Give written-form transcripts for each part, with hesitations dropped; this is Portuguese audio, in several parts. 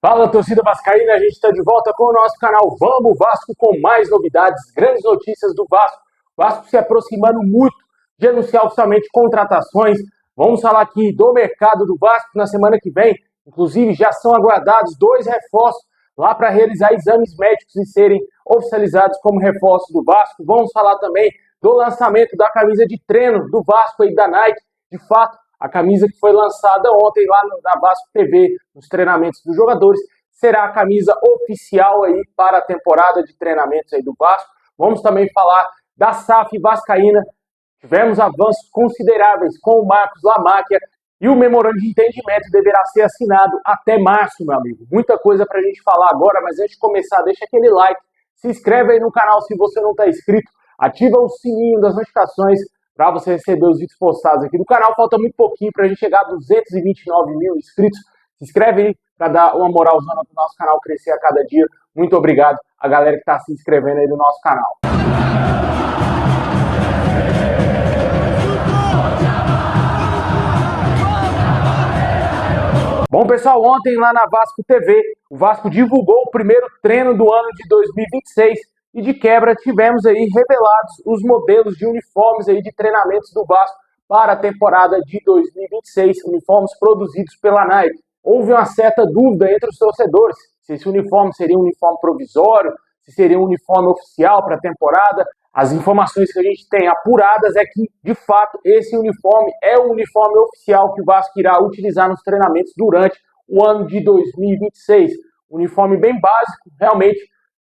Fala, torcida vascaína, a gente está de volta com o nosso canal Vamos Vasco com mais novidades, grandes notícias do Vasco. O Vasco se aproximando muito de anunciar oficialmente contratações. Vamos falar aqui do mercado do Vasco na semana que vem. Inclusive, já são aguardados 2 reforços lá para realizar exames médicos e serem oficializados como reforços do Vasco. Vamos falar também do lançamento da camisa de treino do Vasco e da Nike. De fato, a camisa que foi lançada ontem lá na Vasco TV, nos treinamentos dos jogadores, será a camisa oficial aí para a temporada de treinamentos aí do Vasco. Vamos também falar da SAF vascaína. Tivemos avanços consideráveis com o Marcos Lamáquia e o memorando de entendimento deverá ser assinado até março, meu amigo. Muita coisa para a gente falar agora, mas antes de começar, deixa aquele like, se inscreve aí no canal se você não está inscrito, ativa o sininho das notificações para você receber os vídeos postados aqui do canal. Falta muito pouquinho para a gente chegar a 229 mil inscritos. Se inscreve aí para dar uma moralzona para o nosso canal crescer a cada dia. Muito obrigado a galera que está se inscrevendo aí no nosso canal. Bom, pessoal, ontem lá na Vasco TV, o Vasco divulgou o primeiro treino do ano de 2026 e de quebra tivemos aí revelados os modelos de uniformes aí de treinamentos do Vasco para a temporada de 2026, uniformes produzidos pela Nike. Houve uma certa dúvida entre os torcedores se esse uniforme seria um uniforme provisório, se seria um uniforme oficial para a temporada. As informações que a gente tem apuradas é que, de fato, esse uniforme é o uniforme oficial que o Vasco irá utilizar nos treinamentos durante o ano de 2026. Uniforme bem básico, realmente,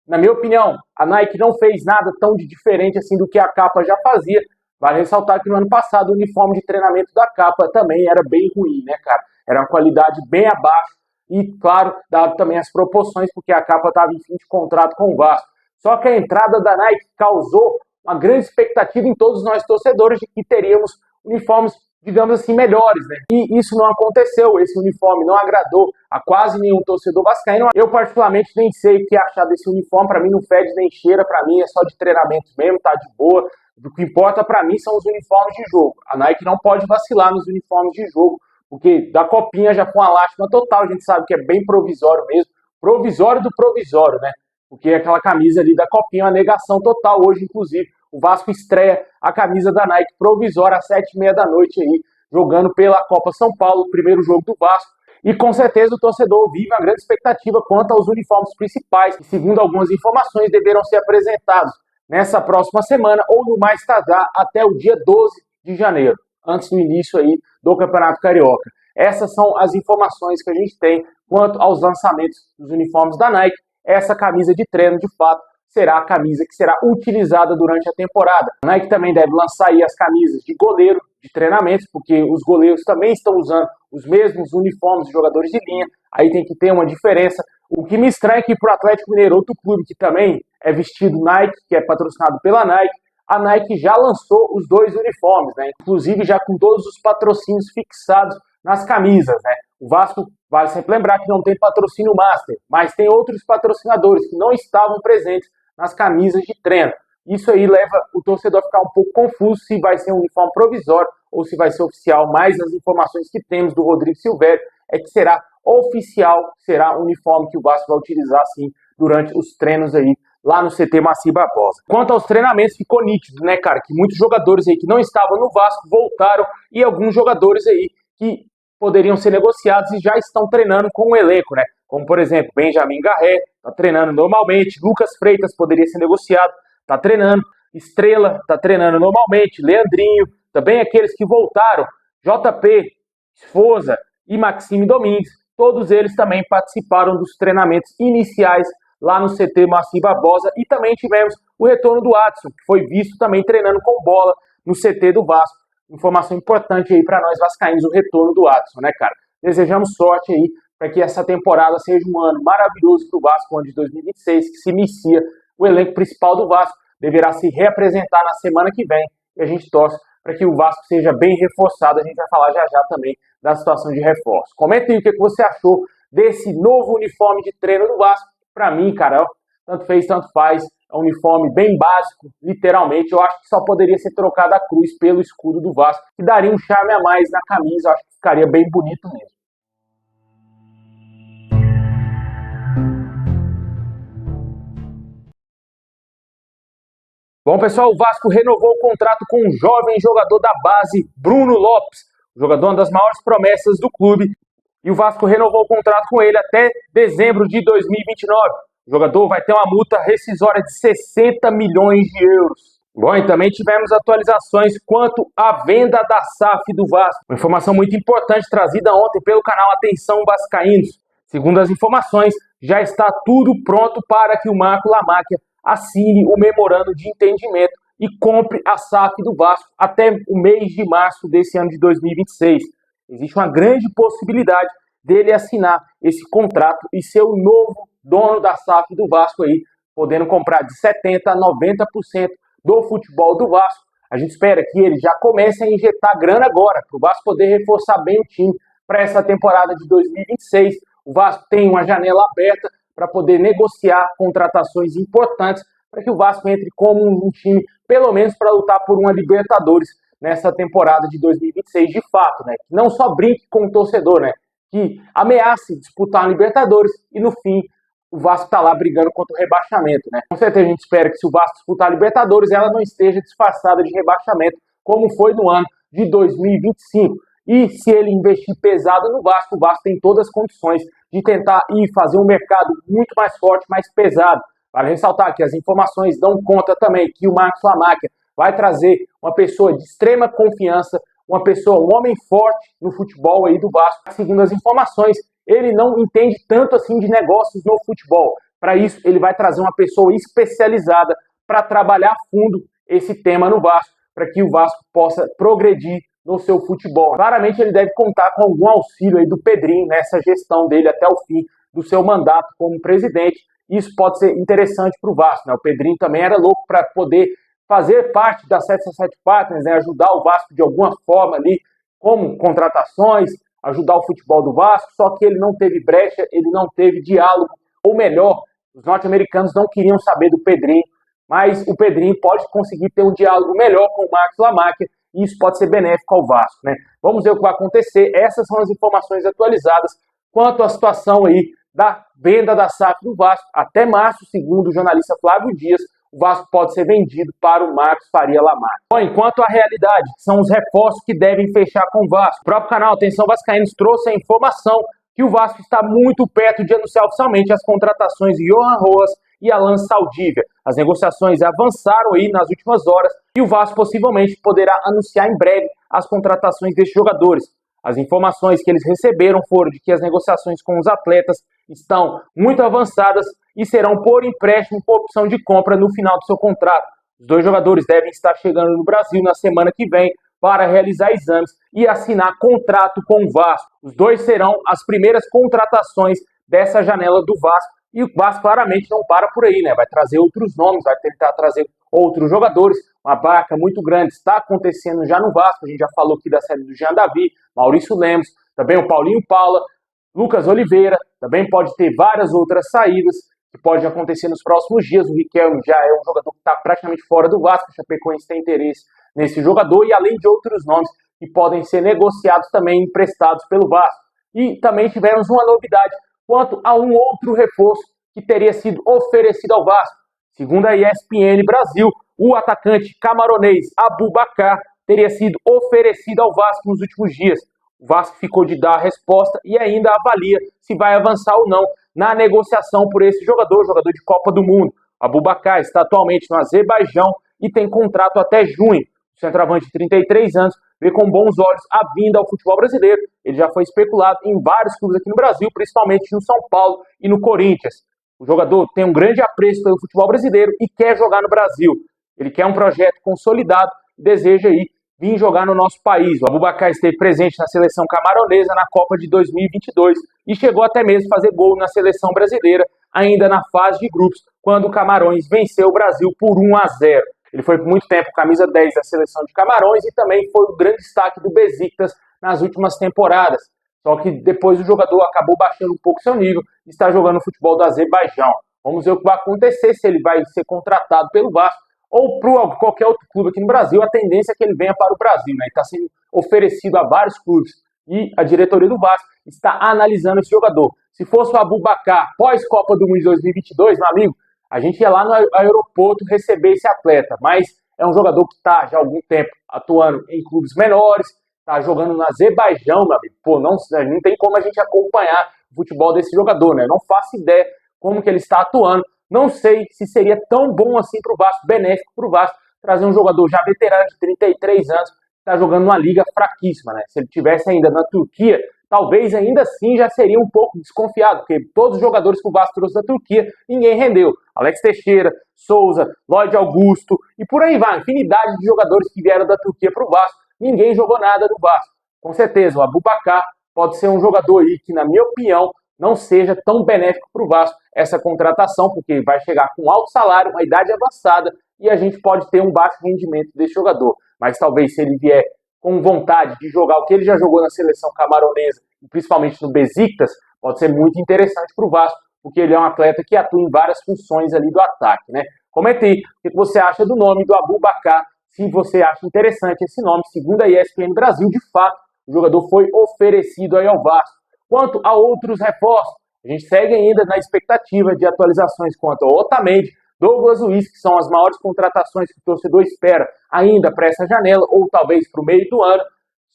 na minha opinião, a Nike não fez nada tão de diferente assim do que a Capa já fazia. Vale ressaltar que no ano passado o uniforme de treinamento da Capa também era bem ruim, né, cara? Era uma qualidade bem abaixo e, claro, dado também as proporções, porque a Capa estava em fim de contrato com o Vasco. Só que a entrada da Nike causou uma grande expectativa em todos nós torcedores de que teríamos uniformes, digamos assim, melhores, né? E isso não aconteceu, esse uniforme não agradou a quase nenhum torcedor vascaíno. Eu, particularmente, nem sei o que achar desse uniforme, para mim não fede nem cheira, para mim é só de treinamento mesmo, tá de boa. O que importa para mim são os uniformes de jogo. A Nike não pode vacilar nos uniformes de jogo, porque da Copinha já foi uma lástima total, a gente sabe que é bem provisório mesmo, provisório do provisório, né? Porque aquela camisa ali da Copinha é uma negação total. Hoje, inclusive, o Vasco estreia a camisa da Nike provisória às 7h30 da noite aí, jogando pela Copa São Paulo, o primeiro jogo do Vasco. E com certeza o torcedor vive uma grande expectativa quanto aos uniformes principais, que, segundo algumas informações, deverão ser apresentados nessa próxima semana ou no mais tardar até o dia 12 de janeiro, antes do início aí do Campeonato Carioca. Essas são as informações que a gente tem quanto aos lançamentos dos uniformes da Nike. Essa camisa de treino, de fato, será a camisa que será utilizada durante a temporada. A Nike também deve lançar aí as camisas de goleiro, de treinamentos, porque os goleiros também estão usando os mesmos uniformes de jogadores de linha, aí tem que ter uma diferença. O que me estranha é que para o Atlético Mineiro, outro clube que também é vestido Nike, que é patrocinado pela Nike, a Nike já lançou os 2 uniformes, né? Inclusive já com todos os patrocínios fixados nas camisas, né? O Vasco, vale sempre lembrar que não tem patrocínio master, mas tem outros patrocinadores que não estavam presentes nas camisas de treino. Isso aí leva o torcedor a ficar um pouco confuso se vai ser um uniforme provisório ou se vai ser oficial, mas as informações que temos do Rodrigo Silvério é que será oficial, será o uniforme que o Vasco vai utilizar, sim, durante os treinos aí lá no CT Maci Barbosa. Quanto aos treinamentos, ficou nítido, né, cara, que muitos jogadores aí que não estavam no Vasco voltaram e alguns jogadores aí que poderiam ser negociados e já estão treinando com o elenco, né? Como, por exemplo, Benjamin Garré, está treinando normalmente, Lucas Freitas poderia ser negociado, está treinando, Estrela está treinando normalmente, Leandrinho, também aqueles que voltaram, JP, Esforza e Maxime Domingues, todos eles também participaram dos treinamentos iniciais lá no CT Maci Barbosa e também tivemos o retorno do Adson, que foi visto também treinando com bola no CT do Vasco. Informação importante aí para nós vascaínos, o retorno do Adson, né, cara? Desejamos sorte aí para que essa temporada seja um ano maravilhoso para o Vasco, ano de 2026, que se inicia. O elenco principal do Vasco deverá se reapresentar na semana que vem e a gente torce para que o Vasco seja bem reforçado. A gente vai falar já já também da situação de reforço. Comenta aí o que você achou desse novo uniforme de treino do Vasco. Para mim, cara, ó, tanto fez, tanto faz. É um uniforme bem básico, literalmente. Eu acho que só poderia ser trocada a cruz pelo escudo do Vasco, que daria um charme a mais na camisa. Eu acho que ficaria bem bonito mesmo. Bom, pessoal, o Vasco renovou o contrato com um jovem jogador da base, Bruno Lopes, jogador uma das maiores promessas do clube, e o Vasco renovou o contrato com ele até dezembro de 2029. O jogador vai ter uma multa rescisória de 60 milhões de euros. Bom, e também tivemos atualizações quanto à venda da SAF do Vasco. Uma informação muito importante trazida ontem pelo canal Atenção Vascaínos. Segundo as informações, já está tudo pronto para que o Marco Lamáquia assine o memorando de entendimento e compre a SAF do Vasco até o mês de março desse ano de 2026. Existe uma grande possibilidade dele assinar esse contrato e ser o novo dono da SAF do Vasco aí, podendo comprar de 70% a 90% do futebol do Vasco. A gente espera que ele já comece a injetar grana agora, para o Vasco poder reforçar bem o time para essa temporada de 2026. O Vasco tem uma janela aberta para poder negociar contratações importantes para que o Vasco entre como um time, pelo menos para lutar por uma Libertadores nessa temporada de 2026 de fato, né? Que não só brinque com o torcedor, né? Que ameace disputar a Libertadores e no fim o Vasco está lá brigando contra o rebaixamento, né? Com certeza a gente espera que se o Vasco disputar a Libertadores, ela não esteja disfarçada de rebaixamento, como foi no ano de 2025. E se ele investir pesado no Vasco, o Vasco tem todas as condições de tentar ir fazer um mercado muito mais forte, mais pesado. Vale ressaltar que as informações dão conta também que o Marcos Lamáquia vai trazer uma pessoa de extrema confiança, uma pessoa, um homem forte no futebol aí do Vasco. Segundo as informações, ele não entende tanto assim de negócios no futebol. Para isso, ele vai trazer uma pessoa especializada para trabalhar a fundo esse tema no Vasco, para que o Vasco possa progredir no seu futebol. Claramente ele deve contar com algum auxílio aí do Pedrinho nessa gestão dele até o fim do seu mandato como presidente. Isso pode ser interessante para o Vasco, né? O Pedrinho também era louco para poder fazer parte da 777 Partners, né? Ajudar o Vasco de alguma forma ali, como contratações, ajudar o futebol do Vasco, só que ele não teve brecha, ele não teve diálogo, ou melhor, os norte-americanos não queriam saber do Pedrinho, mas o Pedrinho pode conseguir ter um diálogo melhor com o Marcos Lamáquia, e isso pode ser benéfico ao Vasco, né? Vamos ver o que vai acontecer. Essas são as informações atualizadas quanto à situação aí da venda da SAF do Vasco. Até março, segundo o jornalista Flávio Dias, o Vasco pode ser vendido para o Marcos Faria Lamáquia. Bom, enquanto a realidade são os reforços que devem fechar com o Vasco, o próprio canal Atenção Vascaínos trouxe a informação que o Vasco está muito perto de anunciar oficialmente as contratações de Johan Rojas e Alan Saldívia. As negociações avançaram aí nas últimas horas e o Vasco possivelmente poderá anunciar em breve as contratações desses jogadores. As informações que eles receberam foram de que as negociações com os atletas estão muito avançadas e serão por empréstimo por opção de compra no final do seu contrato. Os dois jogadores devem estar chegando no Brasil na semana que vem para realizar exames e assinar contrato com o Vasco. Os dois serão as primeiras contratações dessa janela do Vasco. E o Vasco claramente não para por aí, né? Vai trazer outros nomes, vai tentar trazer outros jogadores. Uma barca muito grande está acontecendo já no Vasco. A gente já falou aqui da série do Jean Davi, Maurício Lemos, também o Paulinho Paula, Lucas Oliveira. Também pode ter várias outras saídas que podem acontecer nos próximos dias. O Riquelme já é um jogador que está praticamente fora do Vasco. O Chapecoense tem interesse nesse jogador e além de outros nomes que podem ser negociados também, emprestados pelo Vasco. E também tivemos uma novidade quanto a um outro reforço que teria sido oferecido ao Vasco. Segundo a ESPN Brasil, o atacante camaronês Aboubakar teria sido oferecido ao Vasco nos últimos dias. O Vasco ficou de dar a resposta e ainda avalia se vai avançar ou não na negociação por esse jogador de Copa do Mundo. Aboubakar está atualmente no Azerbaijão e tem contrato até junho. O centroavante de 33 anos vê com bons olhos a vinda ao futebol brasileiro. Ele já foi especulado em vários clubes aqui no Brasil, principalmente no São Paulo e no Corinthians. O jogador tem um grande apreço pelo futebol brasileiro e quer jogar no Brasil. Ele quer um projeto consolidado e deseja aí vir jogar no nosso país. O Aboubakar esteve presente na seleção camaronesa na Copa de 2022 e chegou até mesmo a fazer gol na seleção brasileira, ainda na fase de grupos, quando o Camarões venceu o Brasil por 1-0. Ele foi por muito tempo camisa 10 da seleção de Camarões e também foi o grande destaque do Besiktas nas últimas temporadas. Só que depois o jogador acabou baixando um pouco seu nível e está jogando no futebol do Azerbaijão. Vamos ver o que vai acontecer, se ele vai ser contratado pelo Vasco ou por qualquer outro clube aqui no Brasil. A tendência é que ele venha para o Brasil, né? Ele está sendo oferecido a vários clubes e a diretoria do Vasco está analisando esse jogador. Se fosse o Aboubakar pós-Copa do Mundo de 2022, meu amigo, a gente ia lá no aeroporto receber esse atleta, mas é um jogador que está já há algum tempo atuando em clubes menores, está jogando no Azerbaijão, meu amigo. Pô, não tem como a gente acompanhar o futebol desse jogador, né? Não faço ideia como que ele está atuando. Não sei se seria tão bom assim para o Vasco, benéfico para o Vasco, trazer um jogador já veterano de 33 anos, que está jogando numa liga fraquíssima, né? Se ele tivesse ainda na Turquia, talvez ainda assim já seria um pouco desconfiado, porque todos os jogadores que o Vasco trouxe da Turquia, ninguém rendeu. Alex Teixeira, Souza, Lloyd Augusto e por aí vai. Infinidade de jogadores que vieram da Turquia para o Vasco, ninguém jogou nada no Vasco. Com certeza, o Aboubakar pode ser um jogador aí que, na minha opinião, não seja tão benéfico para o Vasco essa contratação, porque vai chegar com alto salário, uma idade avançada, e a gente pode ter um baixo rendimento desse jogador. Mas talvez se ele vier com vontade de jogar o que ele já jogou na seleção camaronesa, principalmente no Besiktas, pode ser muito interessante para o Vasco, porque ele é um atleta que atua em várias funções ali do ataque, né? Comente aí o que você acha do nome do Aboubakar, se você acha interessante esse nome. Segundo a ESPN Brasil, de fato, o jogador foi oferecido aí ao Vasco. Quanto a outros reforços, a gente segue ainda na expectativa de atualizações quanto ao Otamendi, Douglas Luiz, que são as maiores contratações que o torcedor espera ainda para essa janela, ou talvez para o meio do ano.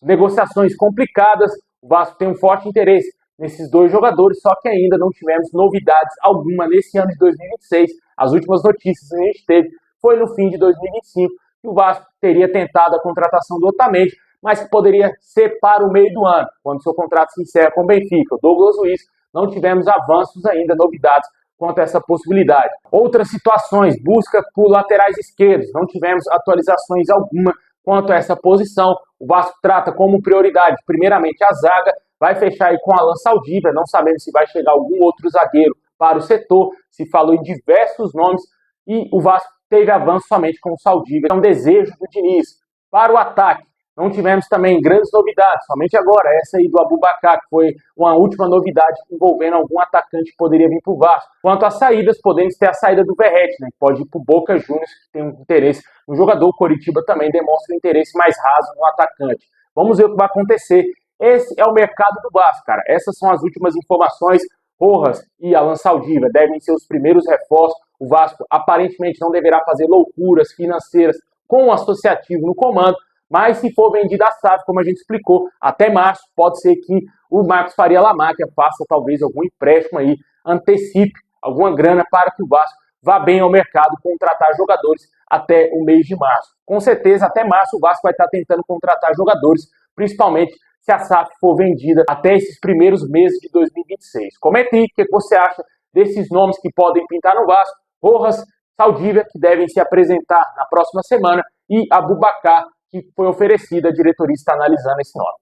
Negociações complicadas, o Vasco tem um forte interesse nesses dois jogadores, só que ainda não tivemos novidades alguma nesse ano de 2026. As últimas notícias que a gente teve foi no fim de 2025, que o Vasco teria tentado a contratação do Otamendi, mas que poderia ser para o meio do ano, quando seu contrato se encerra com o Benfica. O Douglas Luiz, não tivemos avanços ainda, novidades quanto a essa possibilidade. Outras situações, busca por laterais esquerdos, não tivemos atualizações alguma quanto a essa posição. O Vasco trata como prioridade, primeiramente, a zaga, vai fechar aí com Alan Saldívar, não sabemos se vai chegar algum outro zagueiro para o setor, se falou em diversos nomes, e o Vasco teve avanço somente com o Saldívar, é um desejo do Diniz. Para o ataque, não tivemos também grandes novidades, somente agora, essa aí do Aboubakar, que foi uma última novidade envolvendo algum atacante que poderia vir para o Vasco. Quanto às saídas, podemos ter a saída do Verratti, né, que pode ir para o Boca Juniors, que tem um interesse no jogador. O Coritiba também demonstra um interesse mais raso no atacante. Vamos ver o que vai acontecer. Esse é o mercado do Vasco, cara. Essas são as últimas informações. Rojas e Alan Saldívar devem ser os primeiros reforços. O Vasco aparentemente não deverá fazer loucuras financeiras com o associativo no comando, mas se for vendida a SAF, como a gente explicou, até março, pode ser que o Marcos Faria Lamáquia faça talvez algum empréstimo aí, antecipe alguma grana para que o Vasco vá bem ao mercado contratar jogadores até o mês de março. Com certeza, até março o Vasco vai estar tentando contratar jogadores, principalmente se a SAF for vendida até esses primeiros meses de 2026. Comente aí o que você acha desses nomes que podem pintar no Vasco. Rojas, Saldívar, que devem se apresentar na próxima semana, e Aboubakar, que foi oferecido, a diretoria está analisando esse nome.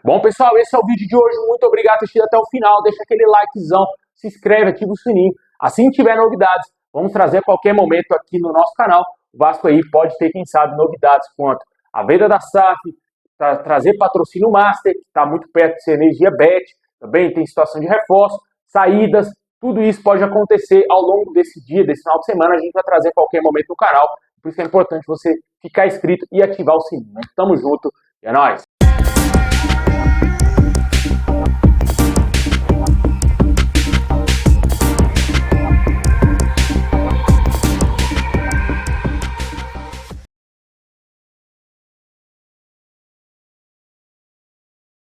Bom, pessoal, esse é o vídeo de hoje. Muito obrigado por assistir até o final. Deixa aquele likezão, se inscreve, ativa o sininho. Assim que tiver novidades, vamos trazer a qualquer momento aqui no nosso canal. O Vasco aí pode ter, quem sabe, novidades quanto a venda da SAF, trazer patrocínio Master, que está muito perto de ser Energia Bet. Também tem situação de reforço, saídas, tudo isso pode acontecer ao longo desse dia, desse final de semana. A gente vai trazer a qualquer momento no canal. Por isso é importante você ficar inscrito e ativar o sininho. Tamo junto e é nóis!